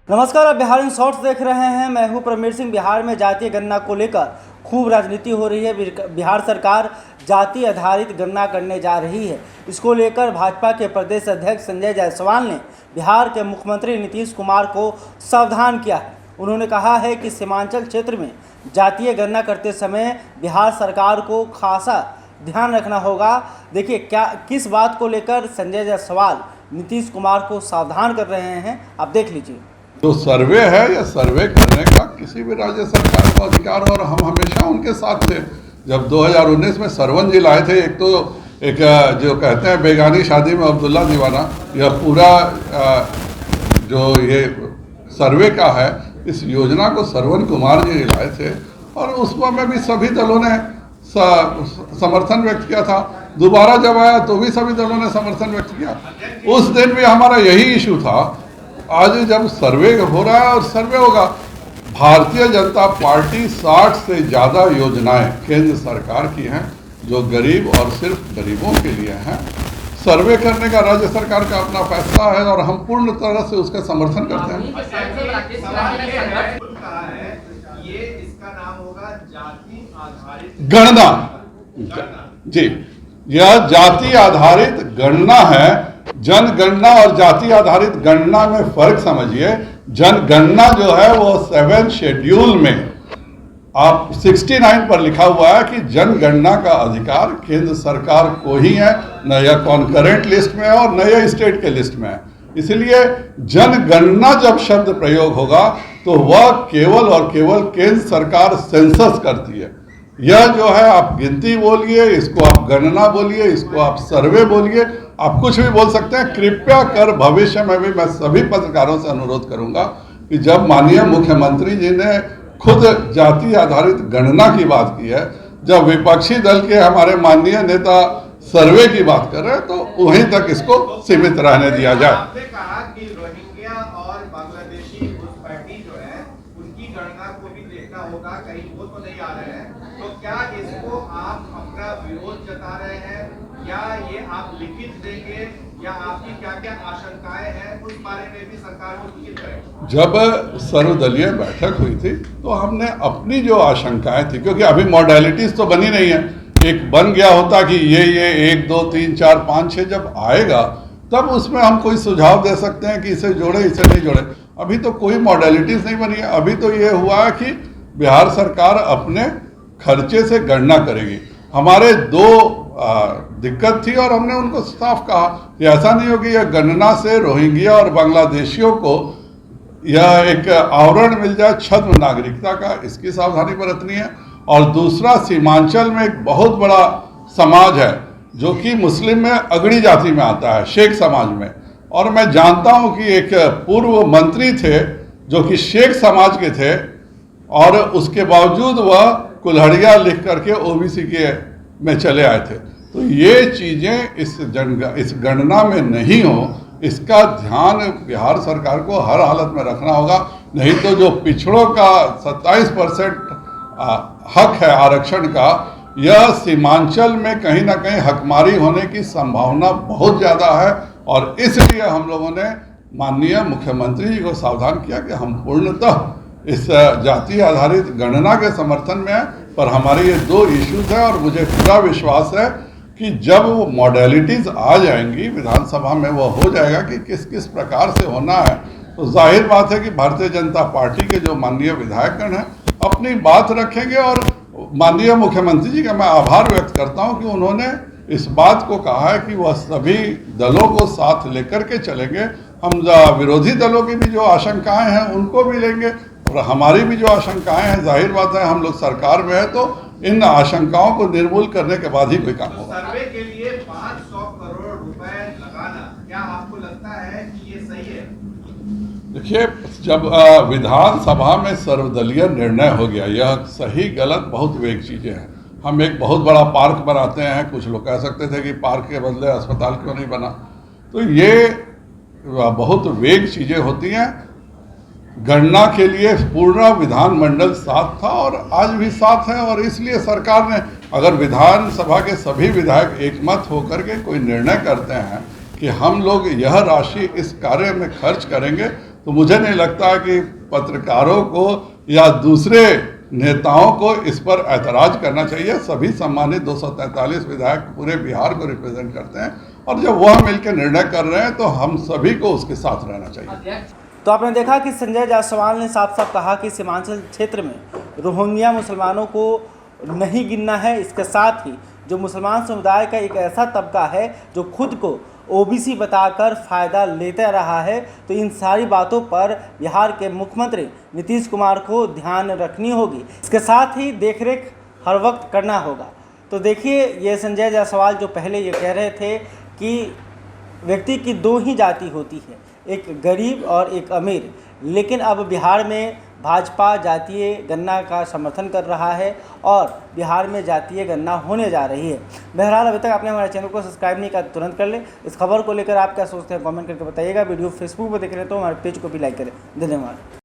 नमस्कार, आप Bihar in shorts देख रहे हैं। मैं हूं प्रमीर सिंह। बिहार में जातीय गणना को लेकर खूब राजनीति हो रही है। बिहार सरकार जाति आधारित गणना करने जा रही है। इसको लेकर भाजपा के प्रदेश अध्यक्ष संजय जायसवाल ने बिहार के मुख्यमंत्री नीतीश कुमार को सावधान किया है। उन्होंने कहा है कि सीमांचल क्षेत्र में जातीय गणना करते समय बिहार सरकार को खासा ध्यान रखना होगा। देखिए किस बात को लेकर संजय जायसवाल नीतीश कुमार को सावधान कर रहे हैं, आप देख लीजिए। जो सर्वे है या सर्वे करने का किसी भी राज्य सरकार को अधिकार, और हम हमेशा उनके साथ थे। जब 2019 में सरवन जी लाए थे, एक जो कहते हैं बेगानी शादी में अब्दुल्ला दीवाना, यह पूरा जो ये सर्वे का है, इस योजना को सरवन कुमार जी लाए थे और उसमें भी सभी दलों ने समर्थन व्यक्त किया था। दोबारा जब आया तो भी सभी दलों ने समर्थन व्यक्त किया। उस दिन भी हमारा यही इशू था। आज जब सर्वे हो रहा है और सर्वे होगा, भारतीय जनता पार्टी 60 से ज़्यादा योजनाएं केंद्र सरकार की हैं जो गरीब और सिर्फ गरीबों के लिए हैं। सर्वे करने का राज्य सरकार का अपना फैसला है और हम पूर्ण तरह से उसका समर्थन करते हैं। गणना जी, यह जाति आधारित गणना है। जनगणना और जाति आधारित गणना में फर्क समझिए। जनगणना जो है वो 7 शेड्यूल में आप 69 पर लिखा हुआ है कि जनगणना का अधिकार केंद्र सरकार को ही है, न यह कॉन्करेंट लिस्ट में है और न यह स्टेट के लिस्ट में है। इसलिए जनगणना जब शब्द प्रयोग होगा तो वह केवल और केवल केंद्र सरकार सेंसस करती है। यह जो है, आप गिनती बोलिए, इसको आप गणना बोलिए, इसको आप सर्वे बोलिए, आप कुछ भी बोल सकते हैं। कृपया कर भविष्य में भी मैं सभी पत्रकारों से अनुरोध करूंगा कि जब माननीय मुख्यमंत्री जी ने खुद जाति आधारित गणना की बात की है, जब विपक्षी दल के हमारे माननीय नेता सर्वे की बात कर रहे हैं, तो वहीं तक इसको सीमित रहने दिया जाए। आपने कहा कि रोहिंग्या और बांग्लादेशी घुसपैठी जो है उनकी गणना को भी देखना होगा, कहीं वो तो नहीं आ रहे हैं। तो क्या इसको आप अपना विरोध जता रहे हैं या ये आप लिखित देंगे, या आपकी क्या क्या आशंकाएं हैं उस बारे में भी सरकार को सूचित करें? जब सर्वदलीय बैठक हुई थी तो हमने अपनी जो आशंकाएं थी, क्योंकि अभी मॉडलिटीज तो बनी नहीं है, एक बन गया होता कि ये 1 2 3 4 5 6 जब आएगा तब उसमें हम कोई सुझाव दे सकते हैं कि इसे जोड़े इसे नहीं जोड़े। अभी तो कोई मॉडलिटीज नहीं बनी है। अभी तो ये हुआ है कि बिहार सरकार अपने खर्चे से गणना करेगी। हमारे 2 दिक्कत थी और हमने उनको साफ कहा कि ऐसा नहीं हो कि यह गणना से रोहिंग्या और बांग्लादेशियों को यह एक आवरण मिल जाए छद्म नागरिकता का, इसकी सावधानी बरतनी है। और दूसरा, सीमांचल में एक बहुत बड़ा समाज है जो कि मुस्लिम में अगड़ी जाति में आता है, शेख समाज में। और मैं जानता हूं कि एक पूर्व मंत्री थे जो कि शेख समाज के थे और उसके बावजूद वह कुल्हड़िया लिख करके ओबीसी के में चले आए थे। तो ये चीज़ें इस गणना में नहीं हो, इसका ध्यान बिहार सरकार को हर हालत में रखना होगा। नहीं तो जो पिछड़ों का 27% हक है आरक्षण का, यह सीमांचल में कहीं ना कहीं हकमारी होने की संभावना बहुत ज़्यादा है। और इसलिए हम लोगों ने माननीय मुख्यमंत्री जी को सावधान किया कि हम पूर्णतः इस जाति आधारित गणना के समर्थन में है। पर हमारे ये 2 इश्यूज हैं और मुझे पूरा विश्वास है कि जब वो मॉडलिटीज़ आ जाएंगी विधानसभा में, वो हो जाएगा कि किस किस प्रकार से होना है। तो जाहिर बात है कि भारतीय जनता पार्टी के जो माननीय विधायकगण हैं अपनी बात रखेंगे। और माननीय मुख्यमंत्री जी का मैं आभार व्यक्त करता हूं कि उन्होंने इस बात को कहा है कि वह सभी दलों को साथ लेकर के चलेंगे। हम विरोधी दलों की भी जो आशंकाएं हैं उनको भी लेंगे और हमारी भी जो आशंकाएं हैं, जाहिर बात है हम लोग सरकार में है तो इन आशंकाओं को निर्मूल करने के बाद ही कोई काम होगा। सर्वे के लिए 500 करोड़ रुपए लगाना, क्या आपको लगता है कि ये सही है? देखिए, जब विधानसभा में सर्वदलीय निर्णय हो गया, यह सही गलत बहुत वेग चीज़ें हैं। हम एक बहुत बड़ा पार्क बनाते हैं, कुछ लोग कह सकते थे कि पार्क के बदले अस्पताल क्यों नहीं बना, तो ये बहुत वेग चीज़ें होती हैं। गणना के लिए पूर्ण विधानमंडल साथ था और आज भी साथ है। और इसलिए सरकार ने, अगर विधानसभा के सभी विधायक एकमत होकर के कोई निर्णय करते हैं कि हम लोग यह राशि इस कार्य में खर्च करेंगे, तो मुझे नहीं लगता कि पत्रकारों को या दूसरे नेताओं को इस पर ऐतराज करना चाहिए। सभी सम्मानित 243 विधायक पूरे बिहार को रिप्रेजेंट करते हैं और जब वह मिलकर निर्णय कर रहे हैं तो हम सभी को उसके साथ रहना चाहिए। तो आपने देखा कि संजय जायसवाल ने साफ साफ कहा कि सीमांचल क्षेत्र में रोहिंग्या मुसलमानों को नहीं गिनना है। इसके साथ ही जो मुसलमान समुदाय का एक ऐसा तबका है जो खुद को ओबीसी बताकर फ़ायदा लेते रहा है, तो इन सारी बातों पर बिहार के मुख्यमंत्री नीतीश कुमार को ध्यान रखनी होगी। इसके साथ ही देखरेख हर वक्त करना होगा। तो देखिए, ये संजय जायसवाल जो पहले ये कह रहे थे कि व्यक्ति की दो ही जाति होती है, एक गरीब और एक अमीर, लेकिन अब बिहार में भाजपा जातीय गणना का समर्थन कर रहा है और बिहार में जातीय गणना होने जा रही है। बहरहाल अभी तक आपने हमारे चैनल को सब्सक्राइब नहीं किया तो तुरंत कर ले। इस खबर को लेकर आप क्या सोचते हैं कमेंट करके बताइएगा। वीडियो फेसबुक पर देख रहे हैं तो हमारे पेज को भी लाइक करें। धन्यवाद।